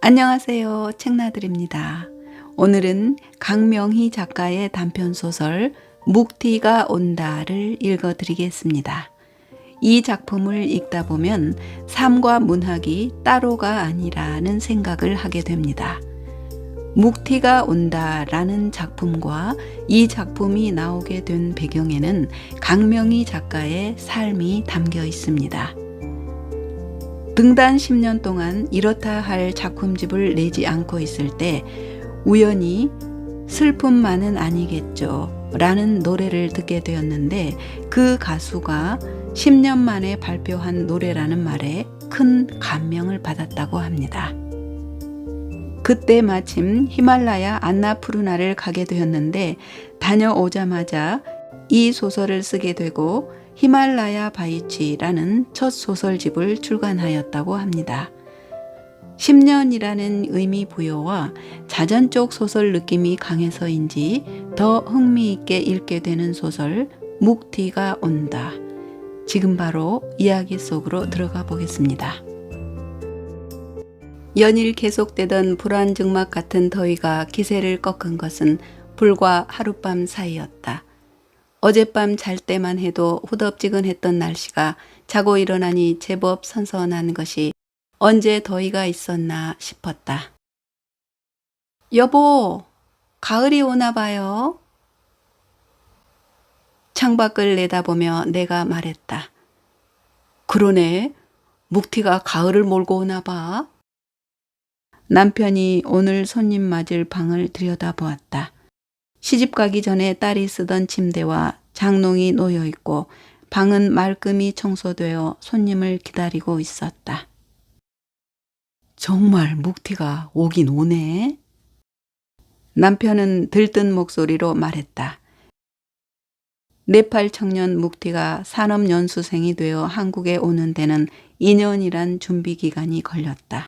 안녕하세요. 책나들입니다. 오늘은 강명희 작가의 단편소설 묵티가 온다를 읽어드리겠습니다. 이 작품을 읽다 보면 삶과 문학이 따로가 아니라는 생각을 하게 됩니다. 묵티가 온다라는 작품과 이 작품이 나오게 된 배경에는 강명희 작가의 삶이 담겨 있습니다. 등단 10년 동안 이렇다 할 작품집을 내지 않고 있을 때 우연히 슬픔만은 아니겠죠 라는 노래를 듣게 되었는데, 그 가수가 10년 만에 발표한 노래라는 말에 큰 감명을 받았다고 합니다. 그때 마침 히말라야 안나푸르나를 가게 되었는데, 다녀오자마자 이 소설을 쓰게 되고 히말라야 바이치라는 첫 소설집을 출간하였다고 합니다. 10년이라는 의미 부여와 자전적 소설 느낌이 강해서인지 더 흥미있게 읽게 되는 소설 묵티가 온다. 지금 바로 이야기 속으로 들어가 보겠습니다. 연일 계속되던 불안증막 같은 더위가 기세를 꺾은 것은 불과 하룻밤 사이였다. 어젯밤 잘 때만 해도 후덥지근했던 날씨가 자고 일어나니 제법 선선한 것이 언제 더위가 있었나 싶었다. 여보, 가을이 오나 봐요. 창밖을 내다보며 내가 말했다. 그러네, 묵티가 가을을 몰고 오나 봐. 남편이 오늘 손님 맞을 방을 들여다보았다. 시집가기 전에 딸이 쓰던 침대와 장롱이 놓여 있고 방은 말끔히 청소되어 손님을 기다리고 있었다. 정말 묵티가 오긴 오네. 남편은 들뜬 목소리로 말했다. 네팔 청년 묵티가 산업연수생이 되어 한국에 오는 데는 2년이란 준비 기간이 걸렸다.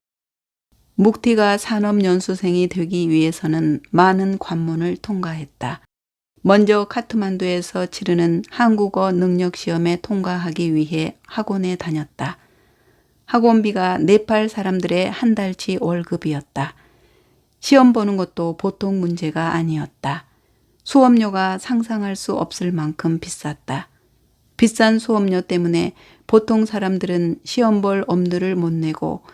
묵티가 산업연수생이 되기 위해서는 많은 관문을 통과했다. 먼저 카트만두에서 치르는 한국어 능력시험에 통과하기 위해 학원에 다녔다. 학원비가 네팔 사람들의 한 달치 월급이었다. 시험 보는 것도 보통 문제가 아니었다. 수업료가 상상할 수 없을 만큼 비쌌다. 비싼 수업료 때문에 보통 사람들은 시험 볼 엄두를 못 내고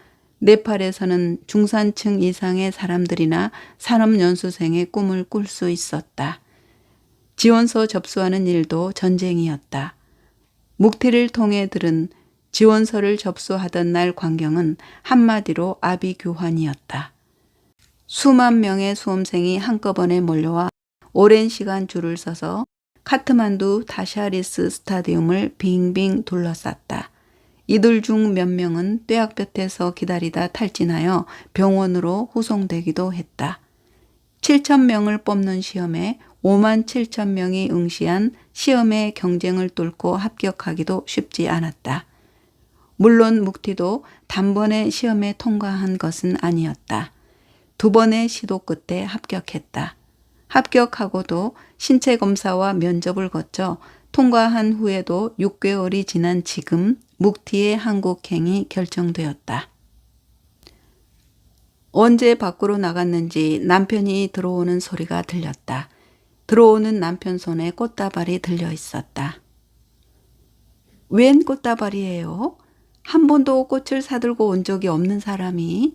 네팔에서는 중산층 이상의 사람들이나 산업연수생의 꿈을 꿀 수 있었다. 지원서 접수하는 일도 전쟁이었다. 묵티를 통해 들은 지원서를 접수하던 날 광경은 한마디로 아비규환이었다. 수만 명의 수험생이 한꺼번에 몰려와 오랜 시간 줄을 서서 카트만두 다샤리스 스타디움을 빙빙 둘러쌌다. 이들 중 몇 명은 뙤약볕에서 기다리다 탈진하여 병원으로 후송되기도 했다. 7,000명을 뽑는 시험에 5만 7천 명이 응시한 시험의 경쟁을 뚫고 합격하기도 쉽지 않았다. 물론 묵티도 단번에 시험에 통과한 것은 아니었다. 2번의 시도 끝에 합격했다. 합격하고도 신체 검사와 면접을 거쳐 통과한 후에도 6개월이 지난 지금 묵티의 한국행이 결정되었다. 언제 밖으로 나갔는지 남편이 들어오는 소리가 들렸다. 들어오는 남편 손에 꽃다발이 들려 있었다. 웬 꽃다발이에요? 한 번도 꽃을 사들고 온 적이 없는 사람이.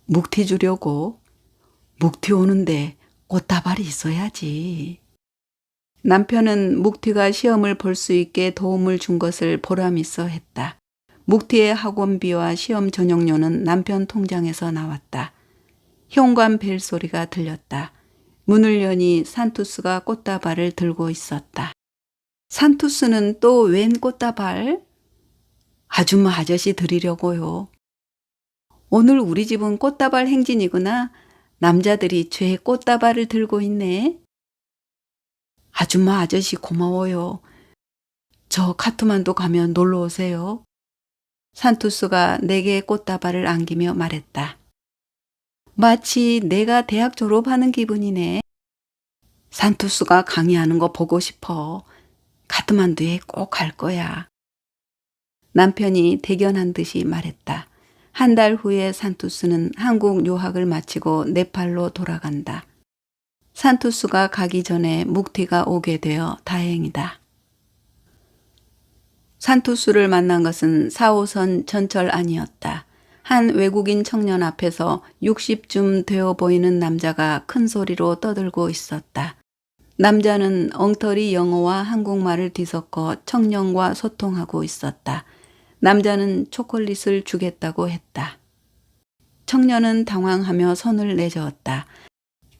묵티 주려고. 묵티 오는데 꽃다발이 있어야지. 남편은 묵티가 시험을 볼 수 있게 도움을 준 것을 보람있어 했다. 묵티의 학원비와 시험 전용료는 남편 통장에서 나왔다. 현관 벨 소리가 들렸다. 문을 여니 산투스가 꽃다발을 들고 있었다. 산투스는 또 웬 꽃다발? 아줌마 아저씨 드리려고요. 오늘 우리 집은 꽃다발 행진이구나. 남자들이 죄 꽃다발을 들고 있네. 아줌마 아저씨 고마워요. 저 카트만두 가면 놀러 오세요. 산투스가 내게 꽃다발을 안기며 말했다. 마치 내가 대학 졸업하는 기분이네. 산투스가 강의하는 거 보고 싶어. 카트만두에 꼭 갈 거야. 남편이 대견한 듯이 말했다. 한 달 후에 산투스는 한국 유학을 마치고 네팔로 돌아간다. 산투스가 가기 전에 묵티가 오게 되어 다행이다. 산투스를 만난 것은 4호선 전철 안이었다. 한 외국인 청년 앞에서 60쯤 되어 보이는 남자가 큰 소리로 떠들고 있었다. 남자는 엉터리 영어와 한국말을 뒤섞어 청년과 소통하고 있었다. 남자는 초콜릿을 주겠다고 했다. 청년은 당황하며 손을 내저었다.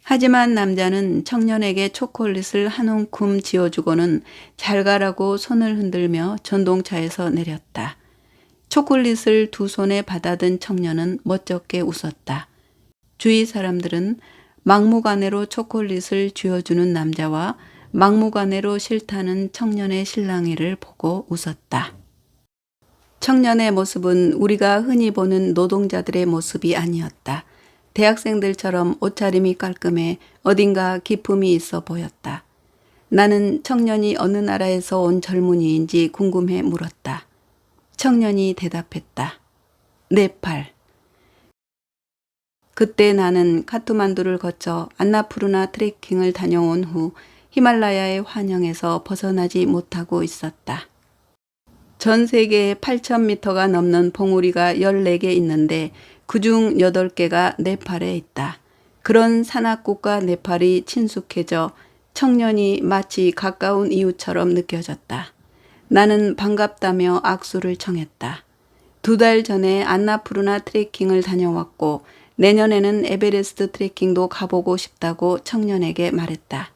하지만 남자는 청년에게 초콜릿을 한 움큼 쥐어주고는 잘 가라고 손을 흔들며 전동차에서 내렸다. 초콜릿을 두 손에 받아든 청년은 멋쩍게 웃었다. 주위 사람들은 막무가내로 초콜릿을 쥐어주는 남자와 막무가내로 싫다는 청년의 실랑이를 보고 웃었다. 청년의 모습은 우리가 흔히 보는 노동자들의 모습이 아니었다. 대학생들처럼 옷차림이 깔끔해 어딘가 기품이 있어 보였다. 나는 청년이 어느 나라에서 온 젊은이인지 궁금해 물었다. 청년이 대답했다. 네팔. 그때 나는 카트만두를 거쳐 안나푸르나 트레킹을 다녀온 후 히말라야의 환영에서 벗어나지 못하고 있었다. 전 세계에 8,000m가 넘는 봉우리가 14개 있는데 그중 8개가 네팔에 있다. 그런 산악국가 네팔이 친숙해져 청년이 마치 가까운 이웃처럼 느껴졌다. 나는 반갑다며 악수를 청했다. 2달 전에 안나푸르나 트레킹을 다녀왔고 내년에는 에베레스트 트레킹도 가보고 싶다고 청년에게 말했다.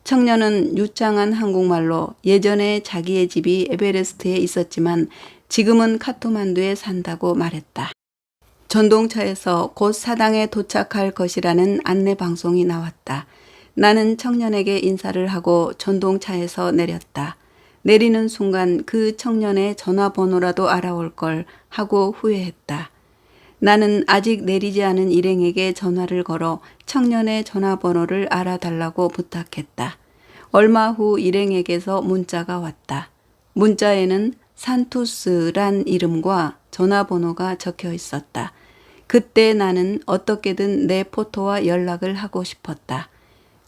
청년은 유창한 한국말로 예전에 자기의 집이 에베레스트에 있었지만 지금은 카트만두에 산다고 말했다. 전동차에서 곧 사당에 도착할 것이라는 안내 방송이 나왔다. 나는 청년에게 인사를 하고 전동차에서 내렸다. 내리는 순간 그 청년의 전화번호라도 알아올 걸 하고 후회했다. 나는 아직 내리지 않은 일행에게 전화를 걸어 청년의 전화번호를 알아달라고 부탁했다. 얼마 후 일행에게서 문자가 왔다. 문자에는 산투스란 이름과 전화번호가 적혀 있었다. 그때 나는 어떻게든 내 포토와 연락을 하고 싶었다.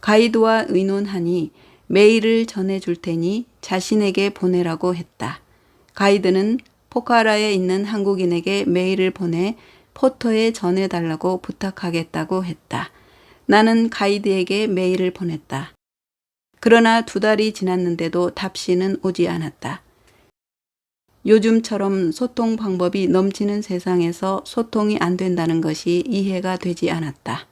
가이드와 의논하니 메일을 전해줄 테니 자신에게 보내라고 했다. 가이드는 포카라에 있는 한국인에게 메일을 보내 포토에 전해달라고 부탁하겠다고 했다. 나는 가이드에게 메일을 보냈다. 그러나 2달이 지났는데도 답신은 오지 않았다. 요즘처럼 소통 방법이 넘치는 세상에서 소통이 안 된다는 것이 이해가 되지 않았다.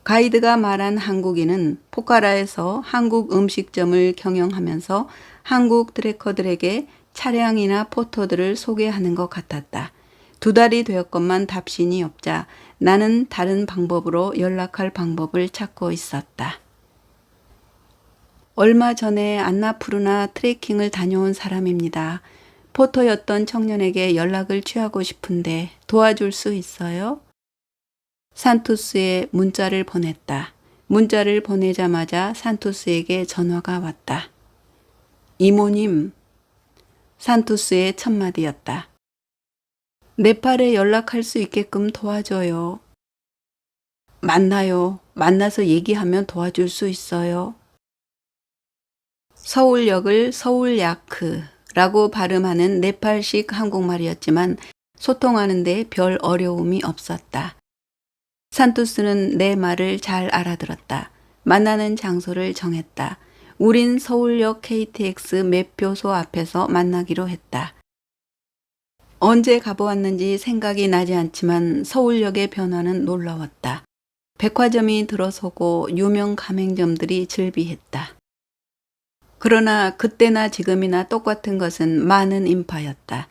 가이드가 말한 한국인은 포카라에서 한국 음식점을 경영하면서 한국 트래커들에게 차량이나 포토들을 소개하는 것 같았다. 2달이 되었건만 답신이 없자 나는 다른 방법으로 연락할 방법을 찾고 있었다. 얼마 전에 안나푸르나 트레킹을 다녀온 사람입니다. 포토였던 청년에게 연락을 취하고 싶은데 도와줄 수 있어요? 산투스에 문자를 보냈다. 문자를 보내자마자 산투스에게 전화가 왔다. 이모님, 산투스의 첫마디였다. 네팔에 연락할 수 있게끔 도와줘요. 만나요. 만나서 얘기하면 도와줄 수 있어요. 서울역을 서울야크라고 발음하는 네팔식 한국말이었지만 소통하는데 별 어려움이 없었다. 산투스는 내 말을 잘 알아들었다. 만나는 장소를 정했다. 우린 서울역 KTX 매표소 앞에서 만나기로 했다. 언제 가보았는지 생각이 나지 않지만 서울역의 변화는 놀라웠다. 백화점이 들어서고 유명 가맹점들이 즐비했다. 그러나 그때나 지금이나 똑같은 것은 많은 인파였다.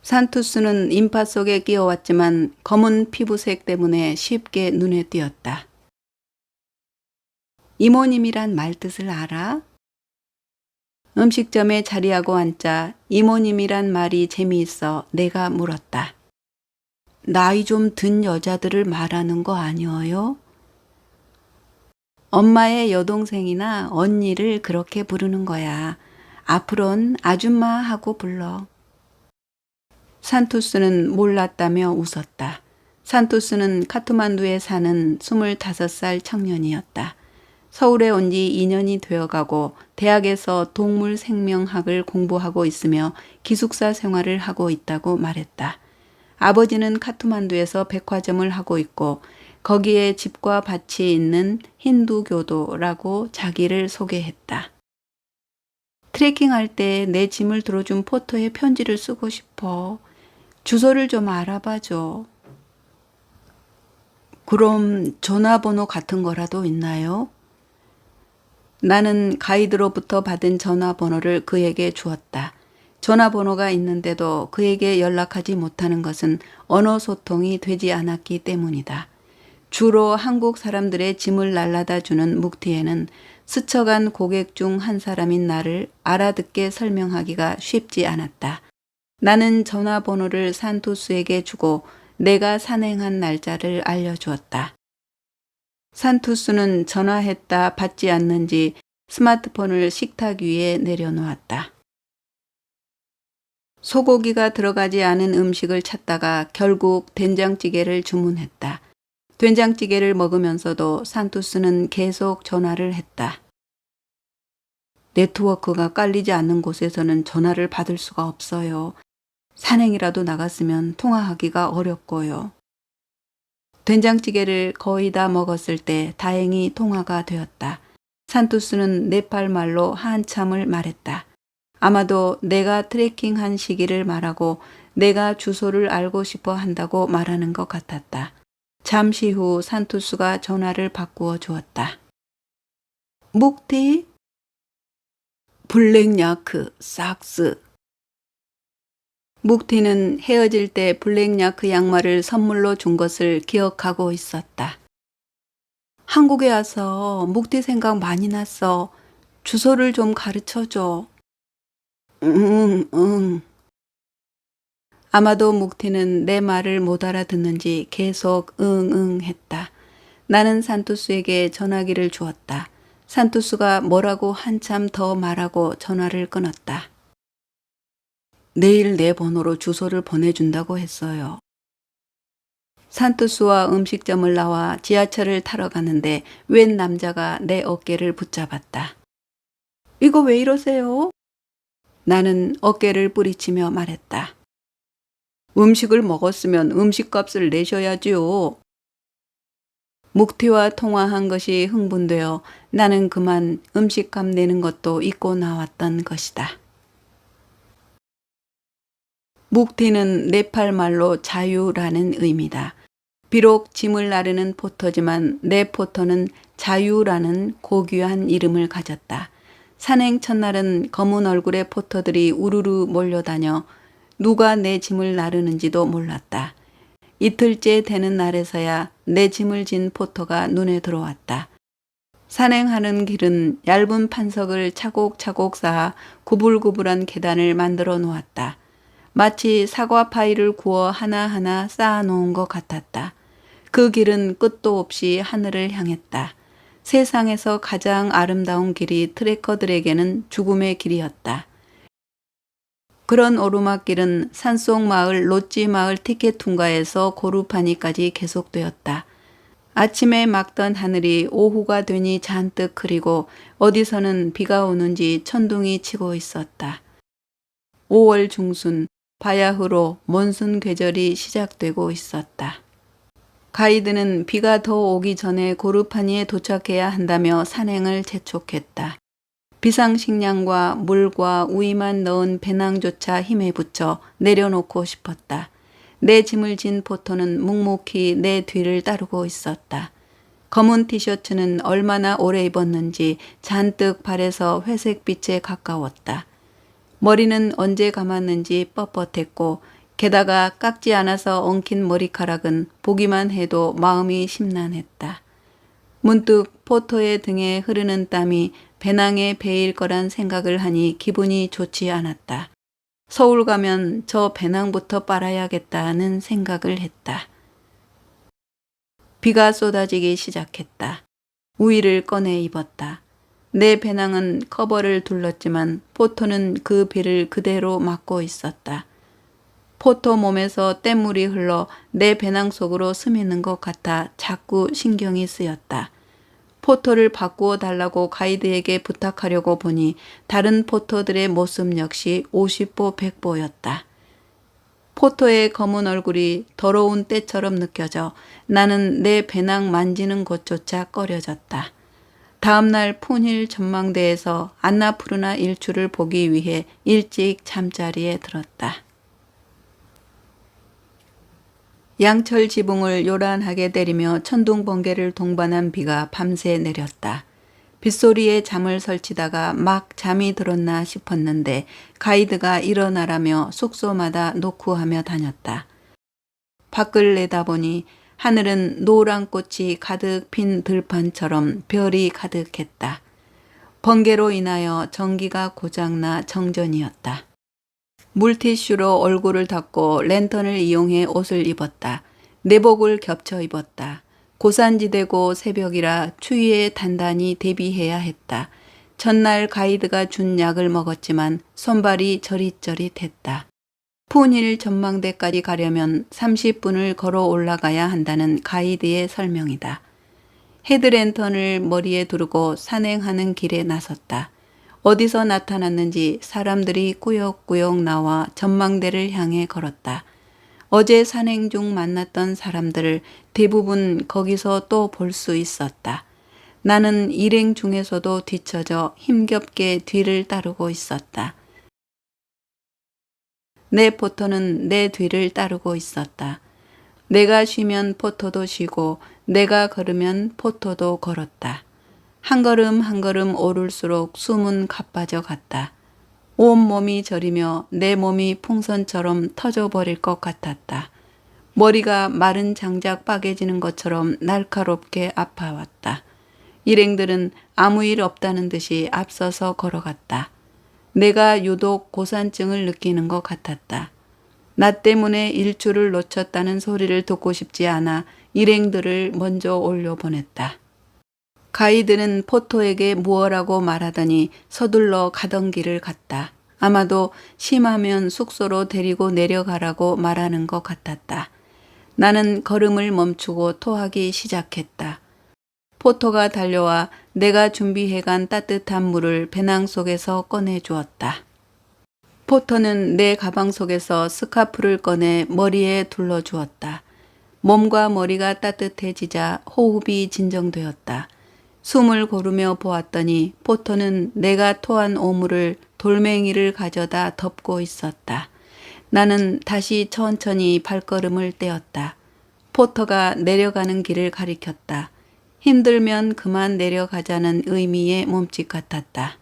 산투스는 인파 속에 끼어왔지만 검은 피부색 때문에 쉽게 눈에 띄었다. 이모님이란 말 뜻을 알아? 음식점에 자리하고 앉자 이모님이란 말이 재미있어 내가 물었다. 나이 좀 든 여자들을 말하는 거 아니어요? 엄마의 여동생이나 언니를 그렇게 부르는 거야. 앞으론 아줌마 하고 불러. 산투스는 몰랐다며 웃었다. 산투스는 카트만두에 사는 25살 청년이었다. 서울에 온 지 2년이 되어가고 대학에서 동물생명학을 공부하고 있으며 기숙사 생활을 하고 있다고 말했다. 아버지는 카트만두에서 백화점을 하고 있고 거기에 집과 밭이 있는 힌두교도라고 자기를 소개했다. 트레킹할 때 내 짐을 들어준 포터에 편지를 쓰고 싶어. 주소를 좀 알아봐줘. 그럼 전화번호 같은 거라도 있나요? 나는 가이드로부터 받은 전화번호를 그에게 주었다. 전화번호가 있는데도 그에게 연락하지 못하는 것은 언어 소통이 되지 않았기 때문이다. 주로 한국 사람들의 짐을 날라다 주는 묵티에는 스쳐간 고객 중 한 사람인 나를 알아듣게 설명하기가 쉽지 않았다. 나는 전화번호를 산투스에게 주고 내가 산행한 날짜를 알려주었다. 산투스는 전화했다 받지 않는지 스마트폰을 식탁 위에 내려놓았다. 소고기가 들어가지 않은 음식을 찾다가 결국 된장찌개를 주문했다. 된장찌개를 먹으면서도 산투스는 계속 전화를 했다. 네트워크가 깔리지 않는 곳에서는 전화를 받을 수가 없어요. 산행이라도 나갔으면 통화하기가 어렵고요. 된장찌개를 거의 다 먹었을 때 다행히 통화가 되었다. 산투스는 네팔 말로 한참을 말했다. 아마도 내가 트레킹한 시기를 말하고 내가 주소를 알고 싶어 한다고 말하는 것 같았다. 잠시 후 산투스가 전화를 바꾸어 주었다. 묵티? 블랙야크, 삭스. 묵티는 헤어질 때 블랙야크 양말을 선물로 준 것을 기억하고 있었다. 한국에 와서 묵티 생각 많이 났어. 주소를 좀 가르쳐줘. 응. 아마도 묵티는 내 말을 못 알아듣는지 계속 응응 했다. 나는 산투스에게 전화기를 주었다. 산투스가 뭐라고 한참 더 말하고 전화를 끊었다. 내일 내 번호로 주소를 보내준다고 했어요. 산투스와 음식점을 나와 지하철을 타러 가는데 웬 남자가 내 어깨를 붙잡았다. 이거 왜 이러세요? 나는 어깨를 뿌리치며 말했다. 음식을 먹었으면 음식값을 내셔야지요. 묵티와 통화한 것이 흥분되어 나는 그만 음식값 내는 것도 잊고 나왔던 것이다. 묵티는 네팔 말로 자유라는 의미다. 비록 짐을 나르는 포터지만 내 포터는 자유라는 고귀한 이름을 가졌다. 산행 첫날은 검은 얼굴의 포터들이 우르르 몰려다녀 누가 내 짐을 나르는지도 몰랐다. 이틀째 되는 날에서야 내 짐을 진 포터가 눈에 들어왔다. 산행하는 길은 얇은 판석을 차곡차곡 쌓아 구불구불한 계단을 만들어 놓았다. 마치 사과 파이를 구워 하나하나 쌓아놓은 것 같았다. 그 길은 끝도 없이 하늘을 향했다. 세상에서 가장 아름다운 길이 트레커들에게는 죽음의 길이었다. 그런 오르막길은 산속 마을 로찌 마을 티켓 통과에서 고루파니까지 계속되었다. 아침에 맑던 하늘이 오후가 되니 잔뜩 흐리고 어디서는 비가 오는지 천둥이 치고 있었다. 5월 중순 바야흐로 몬순 계절이 시작되고 있었다. 가이드는 비가 더 오기 전에 고르파니에 도착해야 한다며 산행을 재촉했다. 비상식량과 물과 우유만 넣은 배낭조차 힘에 붙여 내려놓고 싶었다. 내 짐을 진 포터는 묵묵히 내 뒤를 따르고 있었다. 검은 티셔츠는 얼마나 오래 입었는지 잔뜩 발에서 회색빛에 가까웠다. 머리는 언제 감았는지 뻣뻣했고 게다가 깎지 않아서 엉킨 머리카락은 보기만 해도 마음이 심란했다. 문득 포터의 등에 흐르는 땀이 배낭에 베일 거란 생각을 하니 기분이 좋지 않았다. 서울 가면 저 배낭부터 빨아야겠다는 생각을 했다. 비가 쏟아지기 시작했다. 우위를 꺼내 입었다. 내 배낭은 커버를 둘렀지만 포터는 그 비를 그대로 막고 있었다. 포토 몸에서 뗏물이 흘러 내 배낭 속으로 스미는 것 같아 자꾸 신경이 쓰였다. 포토를 바꾸어 달라고 가이드에게 부탁하려고 보니 다른 포토들의 모습 역시 50보 100보였다. 포토의 검은 얼굴이 더러운 때처럼 느껴져 나는 내 배낭 만지는 곳조차 꺼려졌다. 다음날 푼힐 전망대에서 안나푸르나 일출을 보기 위해 일찍 잠자리에 들었다. 양철 지붕을 요란하게 때리며 천둥 번개를 동반한 비가 밤새 내렸다. 빗소리에 잠을 설치다가 막 잠이 들었나 싶었는데 가이드가 일어나라며 숙소마다 노크하며 다녔다. 밖을 내다보니 하늘은 노란 꽃이 가득 핀 들판처럼 별이 가득했다. 번개로 인하여 전기가 고장나 정전이었다. 물티슈로 얼굴을 닦고 랜턴을 이용해 옷을 입었다. 내복을 겹쳐 입었다. 고산지대고 새벽이라 추위에 단단히 대비해야 했다. 전날 가이드가 준 약을 먹었지만 손발이 저릿저릿했다. 푼힐 전망대까지 가려면 30분을 걸어 올라가야 한다는 가이드의 설명이다. 헤드랜턴을 머리에 두르고 산행하는 길에 나섰다. 어디서 나타났는지 사람들이 꾸역꾸역 나와 전망대를 향해 걸었다. 어제 산행 중 만났던 사람들을 대부분 거기서 또 볼 수 있었다. 나는 일행 중에서도 뒤처져 힘겹게 뒤를 따르고 있었다. 내 포토는 내 뒤를 따르고 있었다. 내가 쉬면 포토도 쉬고 내가 걸으면 포토도 걸었다. 한 걸음 한 걸음 오를수록 숨은 가빠져 갔다. 온몸이 저리며 내 몸이 풍선처럼 터져버릴 것 같았다. 머리가 마른 장작 빠개지는 것처럼 날카롭게 아파왔다. 일행들은 아무 일 없다는 듯이 앞서서 걸어갔다. 내가 유독 고산증을 느끼는 것 같았다. 나 때문에 일출을 놓쳤다는 소리를 듣고 싶지 않아 일행들을 먼저 올려보냈다. 가이드는 포토에게 무엇라고 말하더니 서둘러 가던 길을 갔다. 아마도 심하면 숙소로 데리고 내려가라고 말하는 것 같았다. 나는 걸음을 멈추고 토하기 시작했다. 포토가 달려와 내가 준비해간 따뜻한 물을 배낭 속에서 꺼내주었다. 포토는 내 가방 속에서 스카프를 꺼내 머리에 둘러주었다. 몸과 머리가 따뜻해지자 호흡이 진정되었다. 숨을 고르며 보았더니 포토는 내가 토한 오물을 돌멩이를 가져다 덮고 있었다. 나는 다시 천천히 발걸음을 떼었다. 포터가 내려가는 길을 가리켰다. 힘들면 그만 내려가자는 의미의 몸짓 같았다.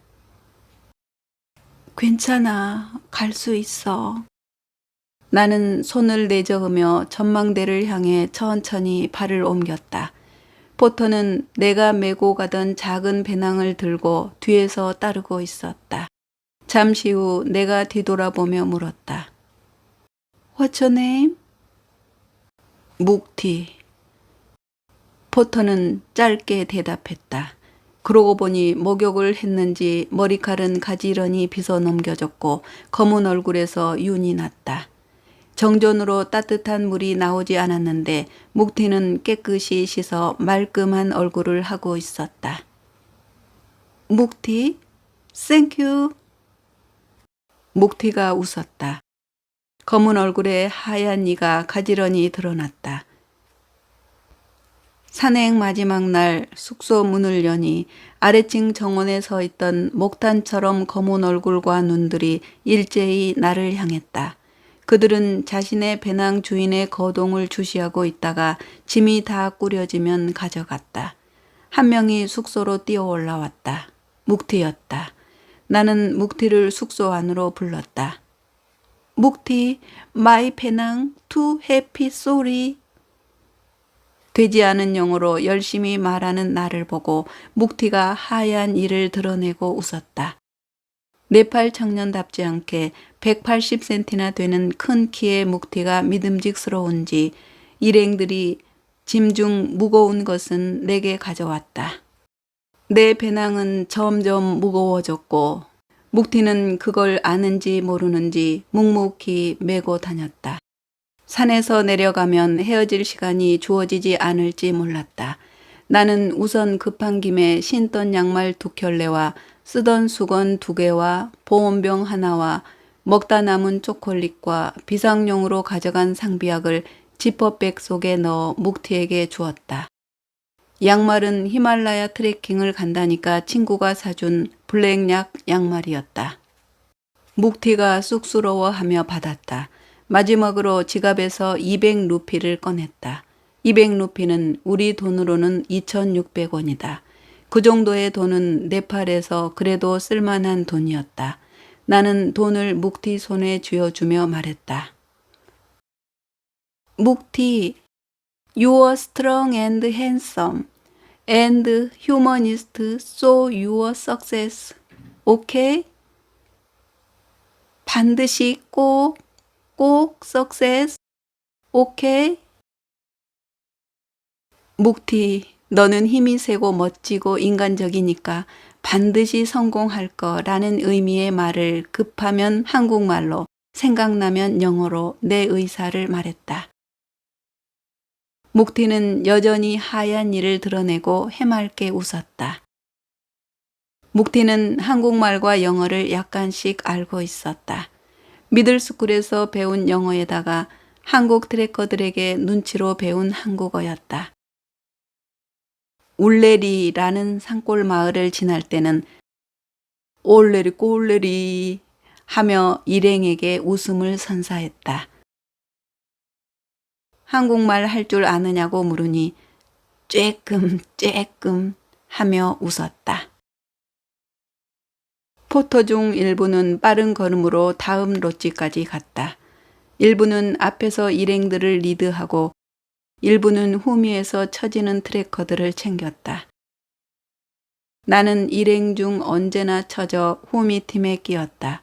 괜찮아, 갈 수 있어. 나는 손을 내저으며 전망대를 향해 천천히 발을 옮겼다. 포터는 내가 메고 가던 작은 배낭을 들고 뒤에서 따르고 있었다. 잠시 후 내가 뒤돌아보며 물었다. What's your name? 묵티. 포터는 짧게 대답했다. 그러고 보니 목욕을 했는지 머리칼은 가지런히 빗어 넘겨졌고 검은 얼굴에서 윤이 났다. 정전으로 따뜻한 물이 나오지 않았는데 묵티는 깨끗이 씻어 말끔한 얼굴을 하고 있었다. 묵티? 땡큐. 묵티가 웃었다. 검은 얼굴에 하얀 이가 가지런히 드러났다. 산행 마지막 날 숙소 문을 여니 아래층 정원에 서 있던 목탄처럼 검은 얼굴과 눈들이 일제히 나를 향했다. 그들은 자신의 배낭 주인의 거동을 주시하고 있다가 짐이 다 꾸려지면 가져갔다. 한 명이 숙소로 뛰어 올라왔다. 묵티였다. 나는 묵티를 숙소 안으로 불렀다. 묵티, 마이 배낭, too happy, sorry. 되지 않은 영어로 열심히 말하는 나를 보고 묵티가 하얀 이를 드러내고 웃었다. 네팔 청년답지 않게 180cm나 되는 큰 키의 묵티가 믿음직스러운지 일행들이 짐 중 무거운 것은 내게 가져왔다. 내 배낭은 점점 무거워졌고 묵티는 그걸 아는지 모르는지 묵묵히 메고 다녔다. 산에서 내려가면 헤어질 시간이 주어지지 않을지 몰랐다. 나는 우선 급한 김에 신던 양말 2켤레와 쓰던 수건 2개와 보온병 하나와 먹다 남은 초콜릿과 비상용으로 가져간 상비약을 지퍼백 속에 넣어 묵티에게 주었다. 양말은 히말라야 트레킹을 간다니까 친구가 사준 블랙약 양말이었다. 묵티가 쑥스러워하며 받았다. 마지막으로 지갑에서 200루피를 꺼냈다. 200루피는 우리 돈으로는 2,600원이다. 그 정도의 돈은 네팔에서 그래도 쓸만한 돈이었다. 나는 돈을 묵티 손에 쥐어주며 말했다. 묵티, you are strong and handsome and humanist, so your success. 오케이? 반드시 꼭 success. 오케이? 묵티, 너는 힘이 세고 멋지고 인간적이니까 반드시 성공할 거라는 의미의 말을 급하면 한국말로, 생각나면 영어로 내 의사를 말했다. 묵티는 여전히 하얀 이를 드러내고 해맑게 웃었다. 묵티는 한국말과 영어를 약간씩 알고 있었다. 미들스쿨에서 배운 영어에다가 한국 트래커들에게 눈치로 배운 한국어였다. 울레리라는 산골 마을을 지날 때는 올레리 꼴레리 하며 일행에게 웃음을 선사했다. 한국말 할 줄 아느냐고 물으니 쬐끔 하며 웃었다. 포터 중 일부는 빠른 걸음으로 다음 롯지까지 갔다. 일부는 앞에서 일행들을 리드하고 일부는 후미에서 처지는 트래커들을 챙겼다. 나는 일행 중 언제나 처져 후미 팀에 끼었다.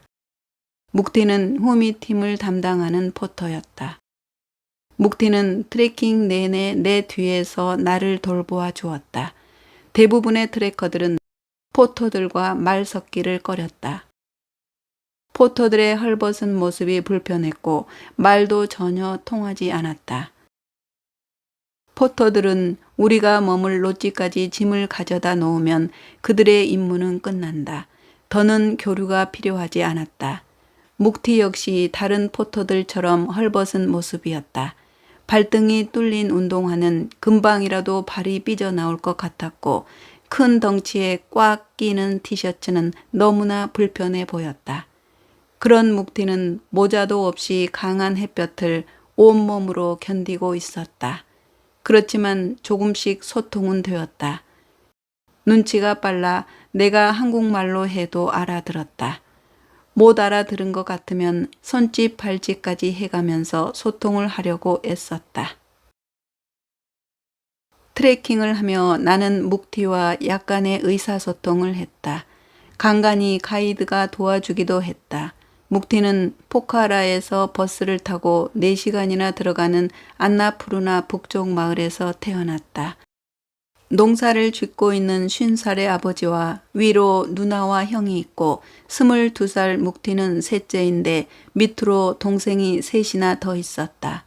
묵티는 후미 팀을 담당하는 포터였다. 묵티는 트레킹 내내 내 뒤에서 나를 돌보아 주었다. 대부분의 트래커들은 포터들과 말 섞기를 꺼렸다. 포터들의 헐벗은 모습이 불편했고 말도 전혀 통하지 않았다. 포터들은 우리가 머물 롯지까지 짐을 가져다 놓으면 그들의 임무는 끝난다. 더는 교류가 필요하지 않았다. 묵티 역시 다른 포터들처럼 헐벗은 모습이었다. 발등이 뚫린 운동화는 금방이라도 발이 삐져나올 것 같았고 큰 덩치에 꽉 끼는 티셔츠는 너무나 불편해 보였다. 그런 묵티는 모자도 없이 강한 햇볕을 온몸으로 견디고 있었다. 그렇지만 조금씩 소통은 되었다. 눈치가 빨라 내가 한국말로 해도 알아들었다. 못 알아들은 것 같으면 손짓 발짓까지 해가면서 소통을 하려고 애썼다. 트레킹을 하며 나는 묵티와 약간의 의사소통을 했다. 간간히 가이드가 도와주기도 했다. 묵티는 포카라에서 버스를 타고 4시간이나 들어가는 안나푸르나 북쪽 마을에서 태어났다. 농사를 짓고 있는 50살의 아버지와 위로 누나와 형이 있고 22살 묵티는 셋째인데 밑으로 동생이 셋이나 더 있었다.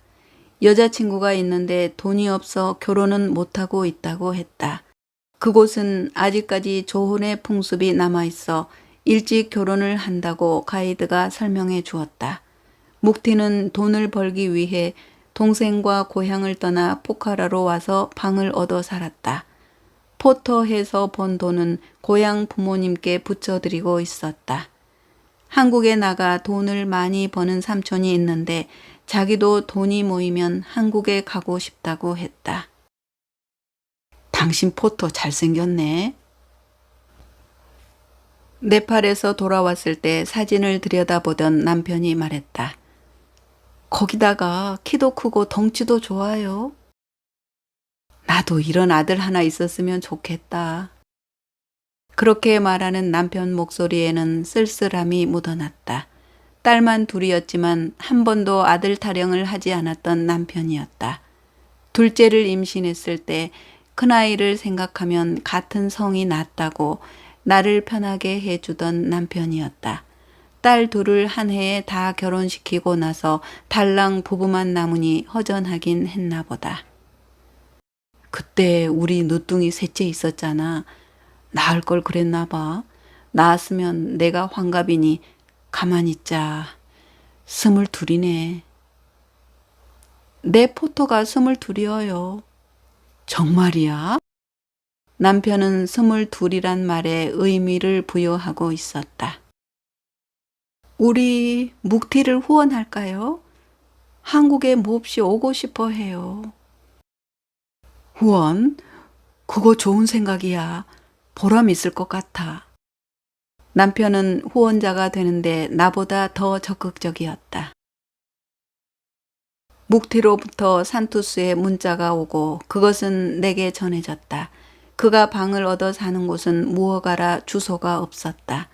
여자친구가 있는데 돈이 없어 결혼은 못하고 있다고 했다. 그곳은 아직까지 조혼의 풍습이 남아있어 일찍 결혼을 한다고 가이드가 설명해 주었다. 묵티는 돈을 벌기 위해 동생과 고향을 떠나 포카라로 와서 방을 얻어 살았다. 포터해서 번 돈은 고향 부모님께 붙여드리고 있었다. 한국에 나가 돈을 많이 버는 삼촌이 있는데 자기도 돈이 모이면 한국에 가고 싶다고 했다. 당신 포터 잘생겼네. 네팔에서 돌아왔을 때 사진을 들여다보던 남편이 말했다. 거기다가 키도 크고 덩치도 좋아요. 나도 이런 아들 하나 있었으면 좋겠다. 그렇게 말하는 남편 목소리에는 쓸쓸함이 묻어났다. 딸만 둘이었지만 한 번도 아들 타령을 하지 않았던 남편이었다. 둘째를 임신했을 때 큰아이를 생각하면 같은 성이 낫다고 나를 편하게 해주던 남편이었다. 딸 둘을 한 해에 다 결혼시키고 나서 달랑 부부만 남으니 허전하긴 했나 보다. 그때 우리 늦둥이 셋째 있었잖아. 낳을 걸 그랬나 봐. 낳았으면 내가 환갑이니 가만히 있자. 22이네. 내 포토가 22이어요. 정말이야? 남편은 22이란 말에 의미를 부여하고 있었다. 우리 묵티를 후원할까요? 한국에 몹시 오고 싶어 해요. 후원? 그거 좋은 생각이야. 보람 있을 것 같아. 남편은 후원자가 되는데 나보다 더 적극적이었다. 묵티로부터 산투스에 문자가 오고 그것은 내게 전해졌다. 그가 방을 얻어 사는 곳은 무허가라 주소가 없었다.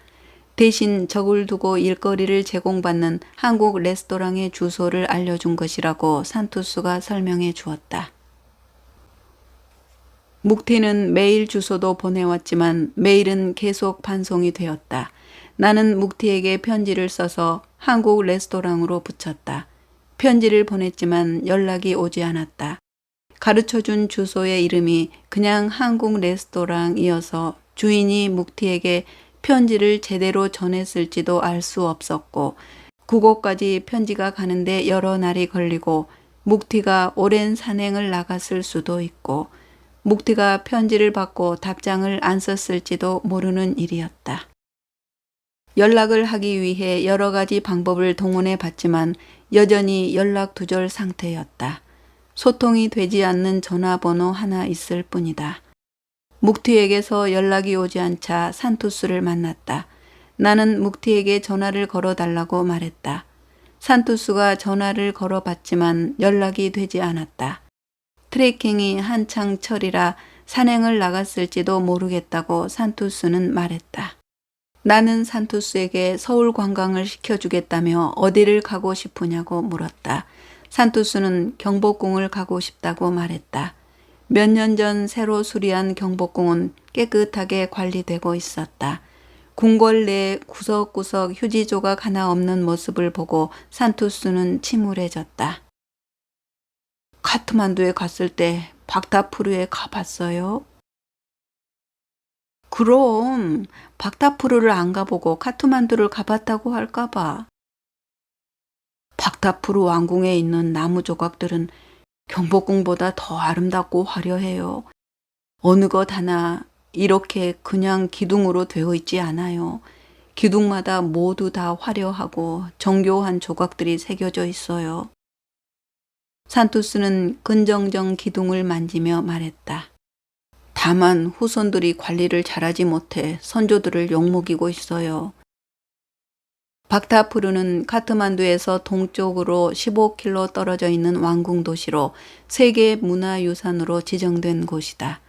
대신 적을 두고 일거리를 제공받는 한국 레스토랑의 주소를 알려준 것이라고 산투스가 설명해 주었다. 묵티는 메일 주소도 보내왔지만 메일은 계속 반송이 되었다. 나는 묵티에게 편지를 써서 한국 레스토랑으로 붙였다. 편지를 보냈지만 연락이 오지 않았다. 가르쳐준 주소의 이름이 그냥 한국 레스토랑이어서 주인이 묵티에게 편지를 제대로 전했을지도 알 수 없었고 그곳까지 편지가 가는데 여러 날이 걸리고 묵티가 오랜 산행을 나갔을 수도 있고 묵티가 편지를 받고 답장을 안 썼을지도 모르는 일이었다. 연락을 하기 위해 여러 가지 방법을 동원해 봤지만 여전히 연락 두절 상태였다. 소통이 되지 않는 전화번호 하나 있을 뿐이다. 묵티에게서 연락이 오지 않자 산투스를 만났다. 나는 묵티에게 전화를 걸어달라고 말했다. 산투스가 전화를 걸어봤지만 연락이 되지 않았다. 트레킹이 한창철이라 산행을 나갔을지도 모르겠다고 산투스는 말했다. 나는 산투스에게 서울 관광을 시켜주겠다며 어디를 가고 싶으냐고 물었다. 산투스는 경복궁을 가고 싶다고 말했다. 몇 년 전 새로 수리한 경복궁은 깨끗하게 관리되고 있었다. 궁궐 내 구석구석 휴지 조각 하나 없는 모습을 보고 산투스는 침울해졌다. 카트만두에 갔을 때 박다푸르에 가봤어요? 그럼 박다푸르를 안 가보고 카트만두를 가봤다고 할까봐. 박다푸르 왕궁에 있는 나무 조각들은 경복궁보다 더 아름답고 화려해요. 어느 것 하나 이렇게 그냥 기둥으로 되어 있지 않아요. 기둥마다 모두 다 화려하고 정교한 조각들이 새겨져 있어요. 산투스는 근정정 기둥을 만지며 말했다. 다만 후손들이 관리를 잘하지 못해 선조들을 욕먹이고 있어요. 박타푸르는 카트만두에서 동쪽으로 15km 떨어져 있는 왕궁 도시로 세계 문화유산으로 지정된 곳이다.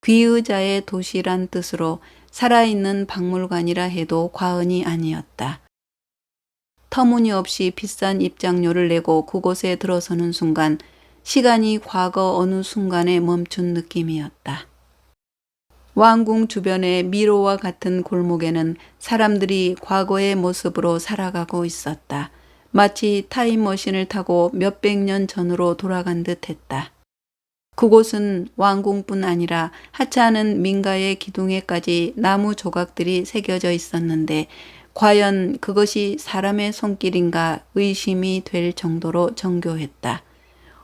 귀의자의 도시란 뜻으로 살아있는 박물관이라 해도 과언이 아니었다. 터무니없이 비싼 입장료를 내고 그곳에 들어서는 순간 시간이 과거 어느 순간에 멈춘 느낌이었다. 왕궁 주변의 미로와 같은 골목에는 사람들이 과거의 모습으로 살아가고 있었다. 마치 타임머신을 타고 몇백 년 전으로 돌아간 듯 했다. 그곳은 왕궁뿐 아니라 하찮은 민가의 기둥에까지 나무 조각들이 새겨져 있었는데 과연 그것이 사람의 손길인가 의심이 될 정도로 정교했다.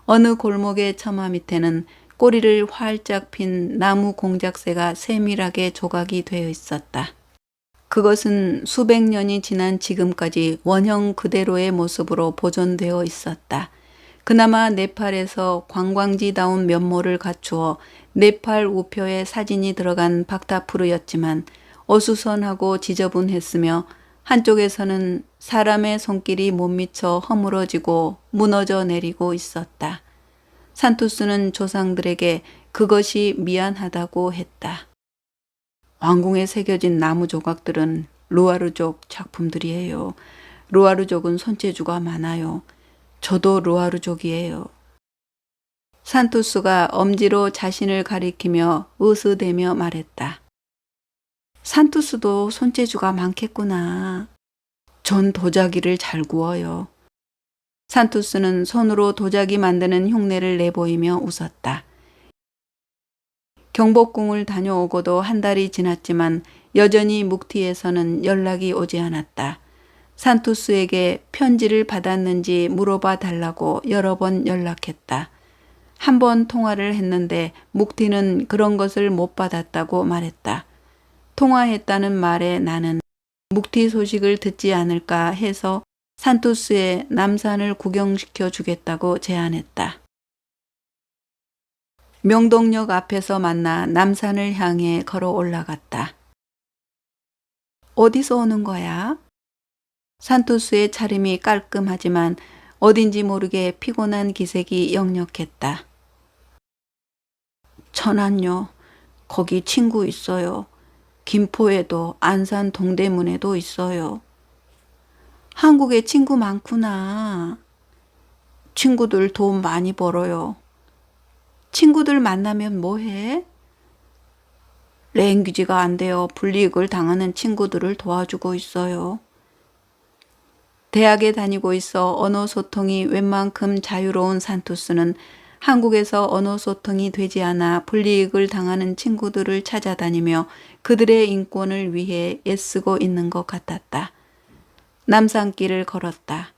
어느 골목의 처마 밑에는 꼬리를 활짝 핀 나무 공작새가 세밀하게 조각이 되어 있었다. 그것은 수백 년이 지난 지금까지 원형 그대로의 모습으로 보존되어 있었다. 그나마 네팔에서 관광지다운 면모를 갖추어 네팔 우표에 사진이 들어간 박다푸르였지만 어수선하고 지저분했으며 한쪽에서는 사람의 손길이 못 미쳐 허물어지고 무너져 내리고 있었다. 산투스는 조상들에게 그것이 미안하다고 했다. 왕궁에 새겨진 나무 조각들은 루아르족 작품들이에요. 루아르족은 손재주가 많아요. 저도 루아르족이에요. 산투스가 엄지로 자신을 가리키며 으스대며 말했다. 산투스도 손재주가 많겠구나. 전 도자기를 잘 구워요. 산투스는 손으로 도자기 만드는 흉내를 내보이며 웃었다. 경복궁을 다녀오고도 한 달이 지났지만 여전히 묵티에서는 연락이 오지 않았다. 산투스에게 편지를 받았는지 물어봐 달라고 여러 번 연락했다. 한 번 통화를 했는데 묵티는 그런 것을 못 받았다고 말했다. 통화했다는 말에 나는 묵티 소식을 듣지 않을까 해서 산투스의 남산을 구경시켜 주겠다고 제안했다. 명동역 앞에서 만나 남산을 향해 걸어 올라갔다. 어디서 오는 거야? 산투스의 차림이 깔끔하지만 어딘지 모르게 피곤한 기색이 역력했다. 천안요. 거기 친구 있어요. 김포에도 안산 동대문에도 있어요. 한국에 친구 많구나. 친구들 돈 많이 벌어요. 친구들 만나면 뭐 해? 랭귀지가 안 되어 불이익을 당하는 친구들을 도와주고 있어요. 대학에 다니고 있어 언어 소통이 웬만큼 자유로운 산투스는 한국에서 언어 소통이 되지 않아 불이익을 당하는 친구들을 찾아다니며 그들의 인권을 위해 애쓰고 있는 것 같았다. 남산길을 걸었다.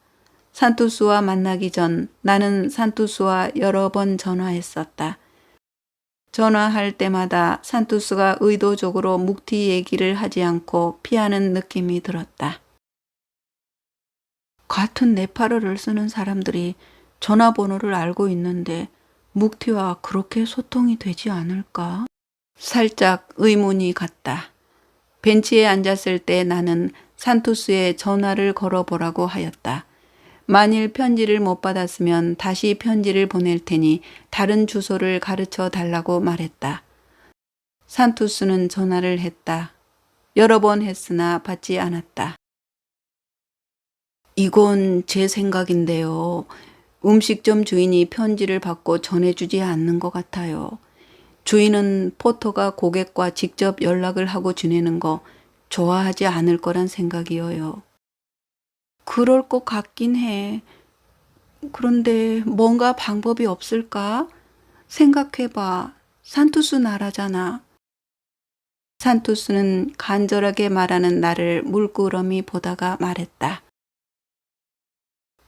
산투스와 만나기 전 나는 산투스와 여러 번 전화했었다. 전화할 때마다 산투스가 의도적으로 묵티 얘기를 하지 않고 피하는 느낌이 들었다. 같은 네팔어를 쓰는 사람들이 전화번호를 알고 있는데 묵티와 그렇게 소통이 되지 않을까? 살짝 의문이 갔다. 벤치에 앉았을 때 나는 산투스에 전화를 걸어보라고 하였다. 만일 편지를 못 받았으면 다시 편지를 보낼 테니 다른 주소를 가르쳐 달라고 말했다. 산투스는 전화를 했다. 여러 번 했으나 받지 않았다. 이건 제 생각인데요. 음식점 주인이 편지를 받고 전해주지 않는 것 같아요. 주인은 포터가 고객과 직접 연락을 하고 지내는 거 좋아하지 않을 거란 생각이에요. 그럴 것 같긴 해. 그런데 뭔가 방법이 없을까? 생각해봐. 산투스 나라잖아. 산투스는 간절하게 말하는 나를 물끄러미 보다가 말했다.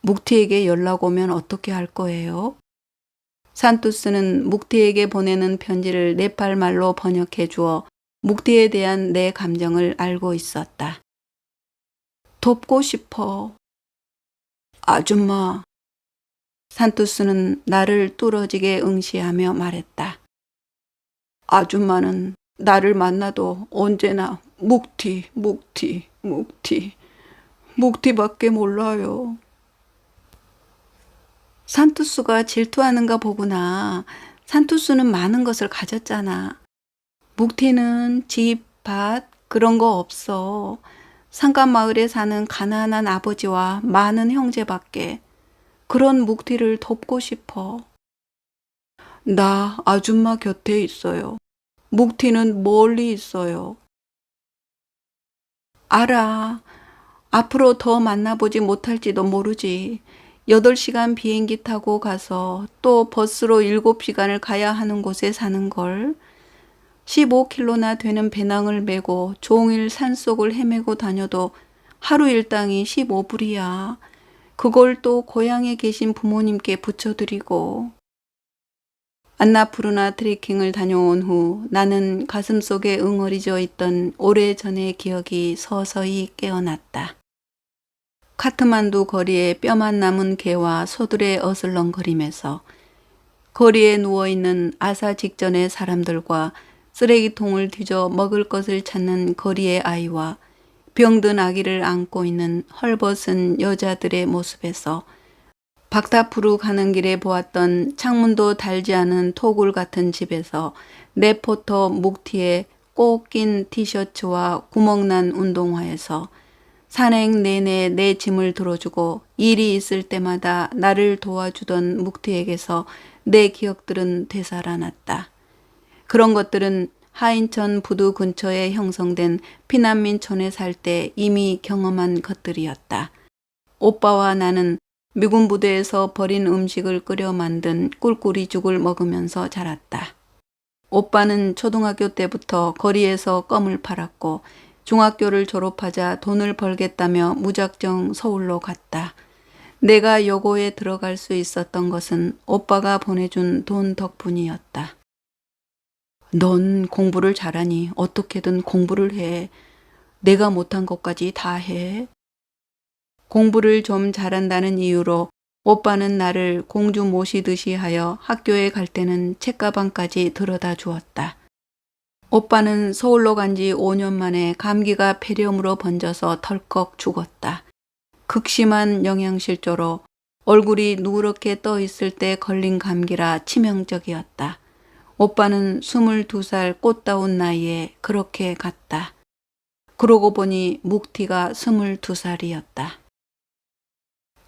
묵티에게 연락 오면 어떻게 할 거예요? 산투스는 묵티에게 보내는 편지를 네팔 말로 번역해 주어 묵티에 대한 내 감정을 알고 있었다. 돕고 싶어. 아줌마. 산투스는 나를 뚫어지게 응시하며 말했다. 아줌마는 나를 만나도 언제나 묵티, 묵티, 묵티, 묵티밖에 몰라요. 산투스가 질투하는가 보구나. 산투스는 많은 것을 가졌잖아. 묵티는 집, 밭, 그런 거 없어. 산간마을에 사는 가난한 아버지와 많은 형제밖에. 그런 묵티를 돕고 싶어. 나 아줌마 곁에 있어요. 묵티는 멀리 있어요. 알아. 앞으로 더 만나보지 못할지도 모르지. 8시간 비행기 타고 가서 또 버스로 7시간을 가야 하는 곳에 사는 걸. 15km나 되는 배낭을 메고 종일 산속을 헤매고 다녀도 하루 일당이 15불이야. 그걸 또 고향에 계신 부모님께 붙여드리고. 안나푸르나 트레킹을 다녀온 후 나는 가슴속에 응어리져 있던 오래전의 기억이 서서히 깨어났다. 카트만두 거리에 뼈만 남은 개와 소들의 어슬렁거림에서 거리에 누워있는 아사 직전의 사람들과 쓰레기통을 뒤져 먹을 것을 찾는 거리의 아이와 병든 아기를 안고 있는 헐벗은 여자들의 모습에서 박다푸르 가는 길에 보았던 창문도 달지 않은 토굴 같은 집에서 내 포터 묵티에 꼭 낀 티셔츠와 구멍난 운동화에서 산행 내내 내 짐을 들어주고 일이 있을 때마다 나를 도와주던 묵티에게서 내 기억들은 되살아났다. 그런 것들은 하인천 부두 근처에 형성된 피난민촌에 살 때 이미 경험한 것들이었다. 오빠와 나는 미군 부대에서 버린 음식을 끓여 만든 꿀꿀이죽을 먹으면서 자랐다. 오빠는 초등학교 때부터 거리에서 껌을 팔았고 중학교를 졸업하자 돈을 벌겠다며 무작정 서울로 갔다. 내가 여고에 들어갈 수 있었던 것은 오빠가 보내준 돈 덕분이었다. 넌 공부를 잘하니 어떻게든 공부를 해. 내가 못한 것까지 다 해. 공부를 좀 잘한다는 이유로 오빠는 나를 공주 모시듯이 하여 학교에 갈 때는 책가방까지 들어다 주었다. 오빠는 서울로 간 지 5년 만에 감기가 폐렴으로 번져서 덜컥 죽었다. 극심한 영양실조로 얼굴이 누렇게 떠 있을 때 걸린 감기라 치명적이었다. 오빠는 22살 꽃다운 나이에 그렇게 갔다. 그러고 보니 묵티가 22살이었다.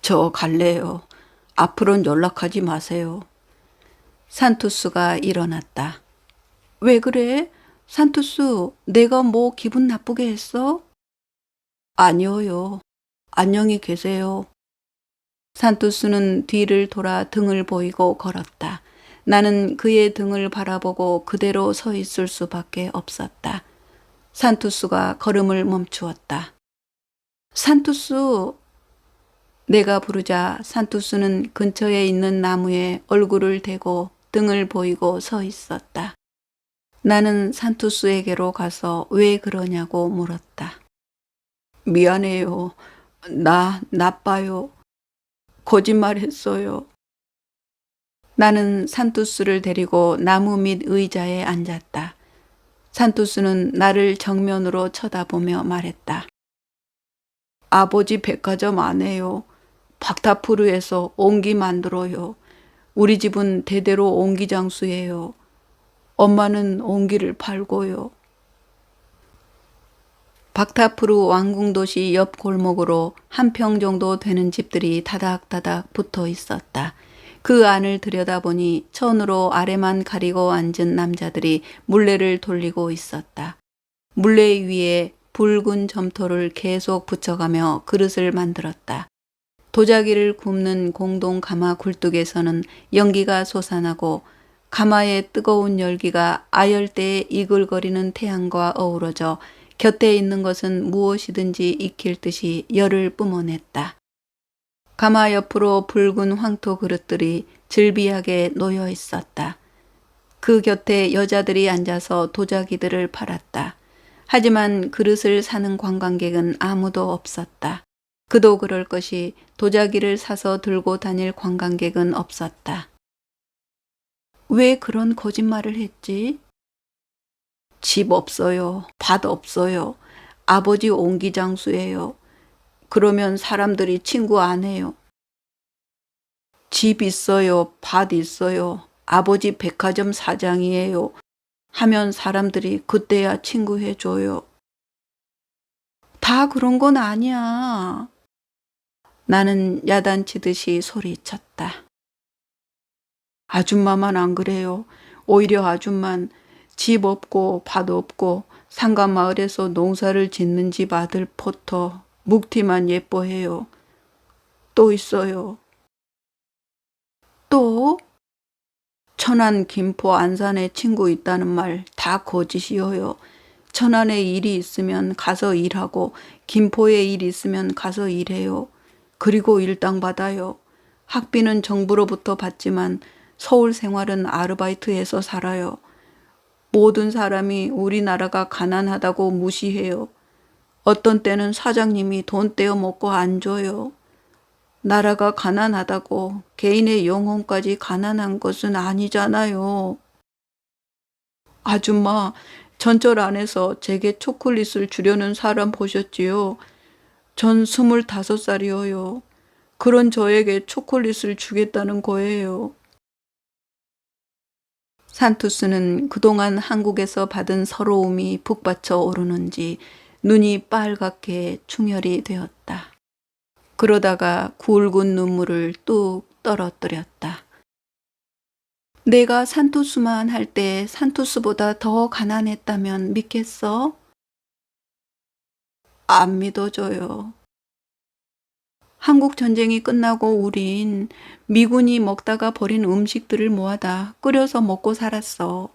저 갈래요. 앞으로는 연락하지 마세요. 산투스가 일어났다. 왜 그래? 산투스, 내가 뭐 기분 나쁘게 했어? 아니요. 안녕히 계세요. 산투스는 뒤를 돌아 등을 보이고 걸었다. 나는 그의 등을 바라보고 그대로 서 있을 수밖에 없었다. 산투스가 걸음을 멈추었다. 산투스! 내가 부르자 산투스는 근처에 있는 나무에 얼굴을 대고 등을 보이고 서 있었다. 나는 산투스에게로 가서 왜 그러냐고 물었다. 미안해요. 나 나빠요. 거짓말했어요. 나는 산투스를 데리고 나무 밑 의자에 앉았다. 산투스는 나를 정면으로 쳐다보며 말했다. 아버지 백화점 안 해요. 박타푸르에서 옹기 만들어요. 우리 집은 대대로 옹기 장수예요. 엄마는 옹기를 팔고요. 박타푸르 왕궁도시 옆 골목으로 한 평 정도 되는 집들이 다닥다닥 붙어 있었다. 그 안을 들여다보니 천으로 아래만 가리고 앉은 남자들이 물레를 돌리고 있었다. 물레 위에 붉은 점토를 계속 붙여가며 그릇을 만들었다. 도자기를 굽는 공동 가마 굴뚝에서는 연기가 솟아나고 가마의 뜨거운 열기가 아열대의 이글거리는 태양과 어우러져 곁에 있는 것은 무엇이든지 익힐 듯이 열을 뿜어냈다. 가마 옆으로 붉은 황토 그릇들이 즐비하게 놓여 있었다. 그 곁에 여자들이 앉아서 도자기들을 팔았다. 하지만 그릇을 사는 관광객은 아무도 없었다. 그도 그럴 것이 도자기를 사서 들고 다닐 관광객은 없었다. 왜 그런 거짓말을 했지? 집 없어요. 밭 없어요. 아버지 옹기장수예요. 그러면 사람들이 친구 안 해요. 집 있어요. 밭 있어요. 아버지 백화점 사장이에요. 하면 사람들이 그때야 친구해줘요. 다 그런 건 아니야. 나는 야단치듯이 소리쳤다. 아줌마만 안 그래요. 오히려 아줌만 집 없고 밭 없고 상가마을에서 농사를 짓는 집 아들 포터 묵티만 예뻐해요. 또 있어요. 또? 천안 김포 안산에 친구 있다는 말 다 거짓이어요. 천안에 일이 있으면 가서 일하고 김포에 일 있으면 가서 일해요. 그리고 일당 받아요. 학비는 정부로부터 받지만 서울 생활은 아르바이트해서 살아요. 모든 사람이 우리나라가 가난하다고 무시해요. 어떤 때는 사장님이 돈 떼어 먹고 안 줘요. 나라가 가난하다고 개인의 영혼까지 가난한 것은 아니잖아요. 아줌마, 전철 안에서 제게 초콜릿을 주려는 사람 보셨지요? 전 25살이어요. 그런 저에게 초콜릿을 주겠다는 거예요. 산투스는 그동안 한국에서 받은 서러움이 북받쳐 오르는지 눈이 빨갛게 충혈이 되었다. 그러다가 굵은 눈물을 뚝 떨어뜨렸다. 내가 산토수만 할 때 산토수보다 더 가난했다면 믿겠어? 안 믿어줘요. 한국 전쟁이 끝나고 우린 미군이 먹다가 버린 음식들을 모아다 끓여서 먹고 살았어.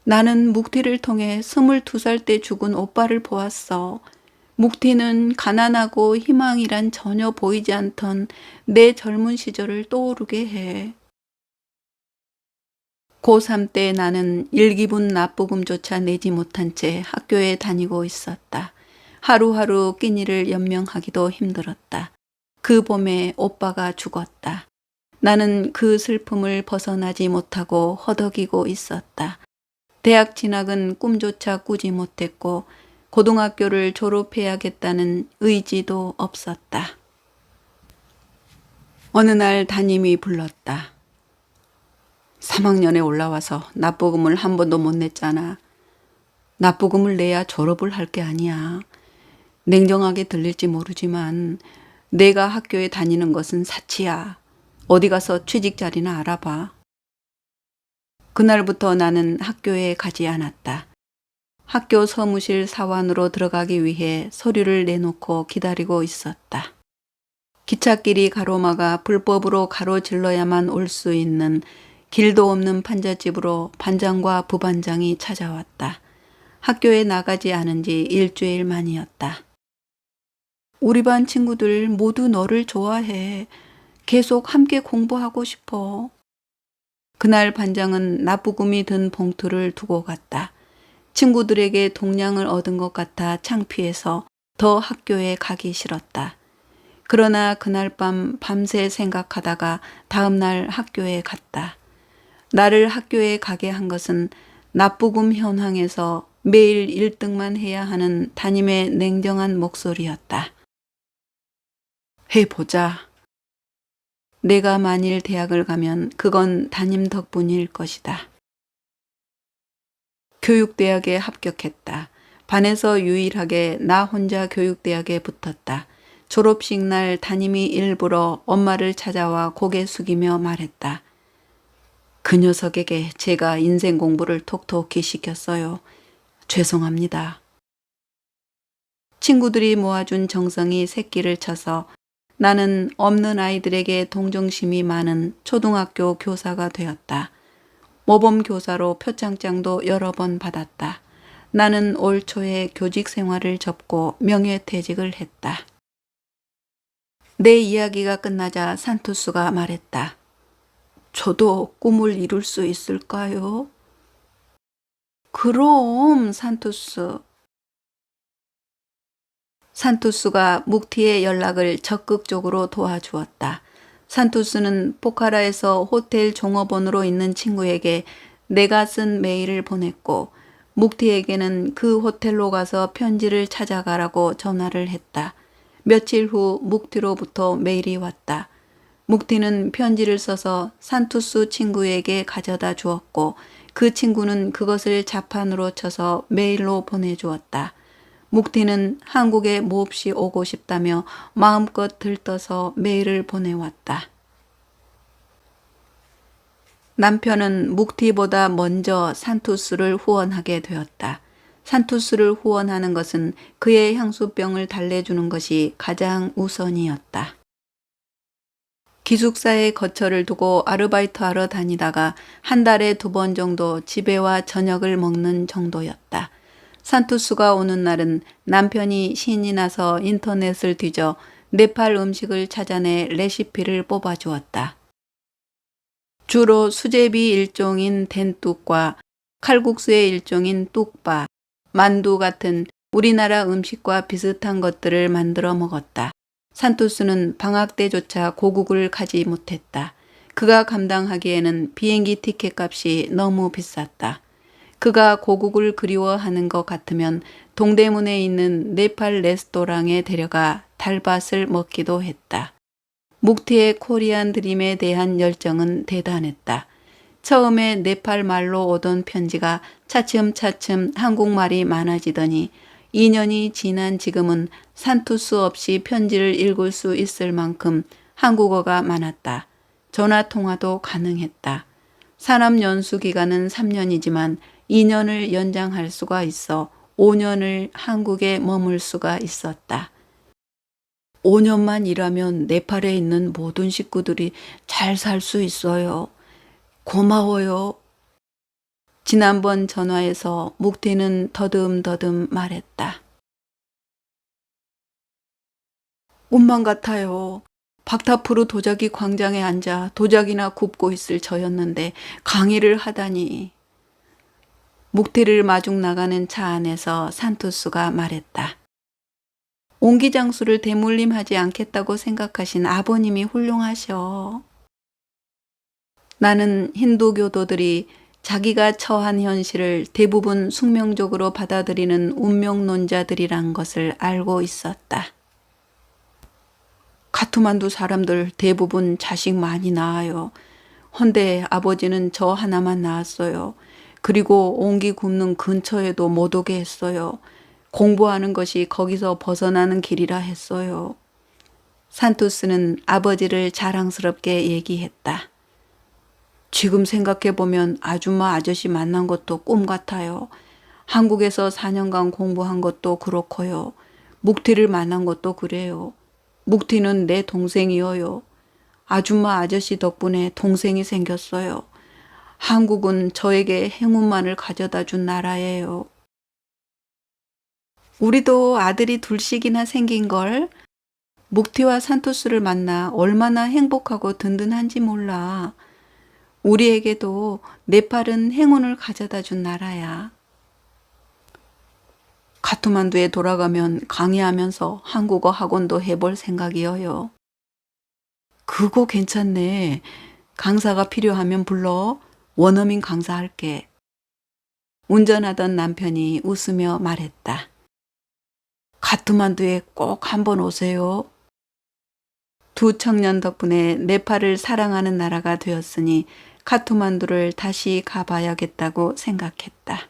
나는 묵티를 통해 22살 때 죽은 오빠를 보았어. 묵티는 가난하고 희망이란 전혀 보이지 않던 내 젊은 시절을 떠오르게 해. 고3 때 나는 일기분 납부금조차 내지 못한 채 학교에 다니고 있었다. 하루하루 끼니를 연명하기도 힘들었다. 그 봄에 오빠가 죽었다. 나는 그 슬픔을 벗어나지 못하고 허덕이고 있었다. 대학 진학은 꿈조차 꾸지 못했고 고등학교를 졸업해야겠다는 의지도 없었다. 어느 날 담임이 불렀다. 3학년에 올라와서 납부금을 한 번도 못 냈잖아. 납부금을 내야 졸업을 할 게 아니야. 냉정하게 들릴지 모르지만 내가 학교에 다니는 것은 사치야. 어디 가서 취직 자리나 알아봐. 그날부터 나는 학교에 가지 않았다. 학교 사무실 사원으로 들어가기 위해 서류를 내놓고 기다리고 있었다. 기찻길이 가로막아 불법으로 가로질러야만 올 수 있는 길도 없는 판잣집으로 반장과 부반장이 찾아왔다. 학교에 나가지 않은 지 일주일 만이었다. 우리 반 친구들 모두 너를 좋아해. 계속 함께 공부하고 싶어. 그날 반장은 납부금이 든 봉투를 두고 갔다. 친구들에게 동량을 얻은 것 같아 창피해서 더 학교에 가기 싫었다. 그러나 그날 밤 밤새 생각하다가 다음날 학교에 갔다. 나를 학교에 가게 한 것은 납부금 현황에서 매일 1등만 해야 하는 담임의 냉정한 목소리였다. 해보자. 내가 만일 대학을 가면 그건 담임 덕분일 것이다. 교육대학에 합격했다. 반에서 유일하게 나 혼자 교육대학에 붙었다. 졸업식 날 담임이 일부러 엄마를 찾아와 고개 숙이며 말했다. 그 녀석에게 제가 인생 공부를 톡톡히 시켰어요. 죄송합니다. 친구들이 모아준 정성이 새끼를 쳐서 나는 없는 아이들에게 동정심이 많은 초등학교 교사가 되었다. 모범 교사로 표창장도 여러 번 받았다. 나는 올 초에 교직 생활을 접고 명예퇴직을 했다. 내 이야기가 끝나자 산투스가 말했다. 저도 꿈을 이룰 수 있을까요? 그럼 산투스. 산투스가 묵티의 연락을 적극적으로 도와주었다. 산투스는 포카라에서 호텔 종업원으로 있는 친구에게 내가 쓴 메일을 보냈고 묵티에게는 그 호텔로 가서 편지를 찾아가라고 전화를 했다. 며칠 후 묵티로부터 메일이 왔다. 묵티는 편지를 써서 산투스 친구에게 가져다 주었고 그 친구는 그것을 자판으로 쳐서 메일로 보내주었다. 묵티는 한국에 몹시 오고 싶다며 마음껏 들떠서 메일을 보내왔다. 남편은 묵티보다 먼저 산투스를 후원하게 되었다. 산투스를 후원하는 것은 그의 향수병을 달래주는 것이 가장 우선이었다. 기숙사에 거처를 두고 아르바이트하러 다니다가 한 달에 2번 정도 집에 와 저녁을 먹는 정도였다. 산투스가 오는 날은 남편이 신이 나서 인터넷을 뒤져 네팔 음식을 찾아내 레시피를 뽑아주었다. 주로 수제비 일종인 덴뚝과 칼국수의 일종인 뚝바, 만두 같은 우리나라 음식과 비슷한 것들을 만들어 먹었다. 산투스는 방학 때조차 고국을 가지 못했다. 그가 감당하기에는 비행기 티켓 값이 너무 비쌌다. 그가 고국을 그리워하는 것 같으면 동대문에 있는 네팔 레스토랑에 데려가 달밭을 먹기도 했다. 묵티의 코리안 드림에 대한 열정은 대단했다. 처음에 네팔 말로 오던 편지가 차츰차츰 한국말이 많아지더니 2년이 지난 지금은 산투스 없이 편지를 읽을 수 있을 만큼 한국어가 많았다. 전화 통화도 가능했다. 산업 연수 기간은 3년이지만 2년을 연장할 수가 있어 5년을 한국에 머물 수가 있었다. 5년만 일하면 네팔에 있는 모든 식구들이 잘 살 수 있어요. 고마워요. 지난번 전화에서 묵티는 더듬더듬 말했다. 꿈만 같아요. 박타프루 도자기 광장에 앉아 도자기나 굽고 있을 저였는데 강의를 하다니. 묵티를 마중 나가는 차 안에서 산투스가 말했다. 옹기장수를 대물림하지 않겠다고 생각하신 아버님이 훌륭하셔. 나는 힌두교도들이 자기가 처한 현실을 대부분 숙명적으로 받아들이는 운명론자들이란 것을 알고 있었다. 카트만두 사람들 대부분 자식 많이 낳아요. 헌데 아버지는 저 하나만 낳았어요. 그리고 옹기 굽는 근처에도 못 오게 했어요. 공부하는 것이 거기서 벗어나는 길이라 했어요. 산투스는 아버지를 자랑스럽게 얘기했다. 지금 생각해보면 아줌마 아저씨 만난 것도 꿈 같아요. 한국에서 4년간 공부한 것도 그렇고요. 묵티를 만난 것도 그래요. 묵티는 내 동생이어요. 아줌마 아저씨 덕분에 동생이 생겼어요. 한국은 저에게 행운만을 가져다 준 나라예요. 우리도 아들이 둘씩이나 생긴걸. 묵티와 산토스를 만나 얼마나 행복하고 든든한지 몰라. 우리에게도 네팔은 행운을 가져다 준 나라야. 카트만두에 돌아가면 강의하면서 한국어 학원도 해볼 생각이어요. 그거 괜찮네. 강사가 필요하면 불러. 원어민 강사할게. 운전하던 남편이 웃으며 말했다. 카트만두에 꼭 한번 오세요. 두 청년 덕분에 네팔을 사랑하는 나라가 되었으니 카트만두를 다시 가봐야겠다고 생각했다.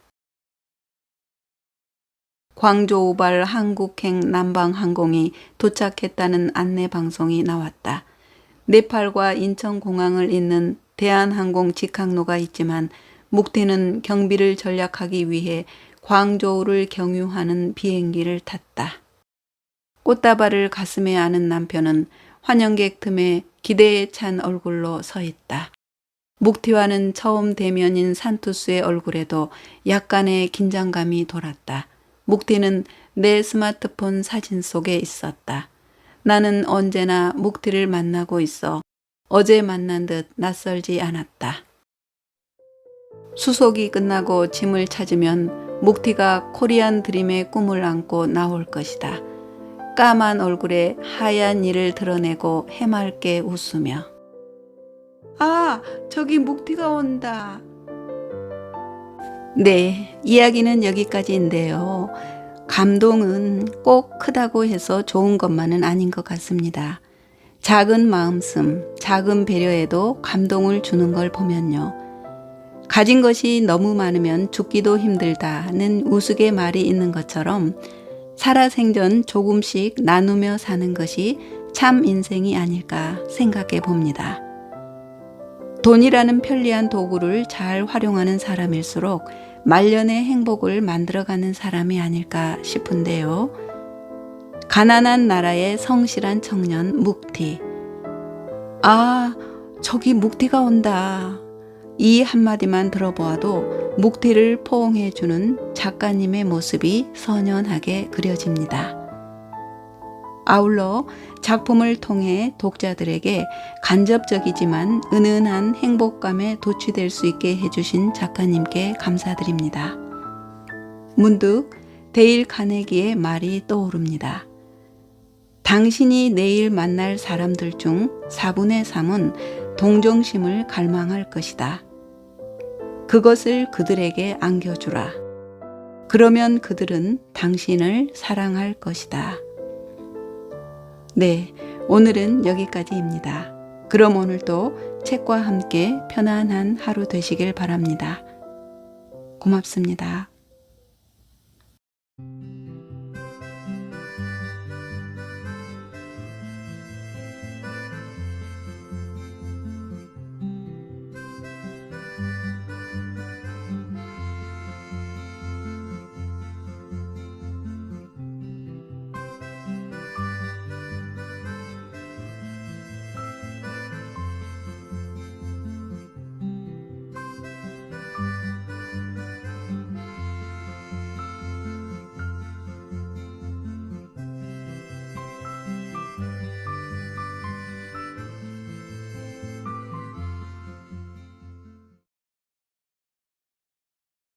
광주 우발 한국행 남방항공이 도착했다는 안내 방송이 나왔다. 네팔과 인천공항을 잇는 대한항공 직항로가 있지만 묵티는 경비를 전략하기 위해 광저우를 경유하는 비행기를 탔다. 꽃다발을 가슴에 안은 남편은 환영객 틈에 기대에 찬 얼굴로 서 있다. 묵티와는 처음 대면인 산투스의 얼굴에도 약간의 긴장감이 돌았다. 묵티는 내 스마트폰 사진 속에 있었다. 나는 언제나 묵티를 만나고 있어 어제 만난 듯 낯설지 않았다. 수속이 끝나고 짐을 찾으면 묵티가 코리안 드림의 꿈을 안고 나올 것이다. 까만 얼굴에 하얀 이를 드러내고 해맑게 웃으며. 아, 저기 묵티가 온다. 네, 이야기는 여기까지인데요. 감동은 꼭 크다고 해서 좋은 것만은 아닌 것 같습니다. 작은 마음씀, 작은 배려에도 감동을 주는 걸 보면요. 가진 것이 너무 많으면 죽기도 힘들다는 우스갯말이 있는 것처럼 살아생전 조금씩 나누며 사는 것이 참 인생이 아닐까 생각해 봅니다. 돈이라는 편리한 도구를 잘 활용하는 사람일수록 말년의 행복을 만들어가는 사람이 아닐까 싶은데요. 가난한 나라의 성실한 청년 묵티. 아, 저기 묵티가 온다. 이 한마디만 들어보아도 묵티를 포옹해주는 작가님의 모습이 선연하게 그려집니다. 아울러 작품을 통해 독자들에게 간접적이지만 은은한 행복감에 도취될 수 있게 해주신 작가님께 감사드립니다. 문득 데일 카네기의 말이 떠오릅니다. 당신이 내일 만날 사람들 중 4분의 3은 동정심을 갈망할 것이다. 그것을 그들에게 안겨주라. 그러면 그들은 당신을 사랑할 것이다. 네, 오늘은 여기까지입니다. 그럼 오늘도 책과 함께 편안한 하루 되시길 바랍니다. 고맙습니다.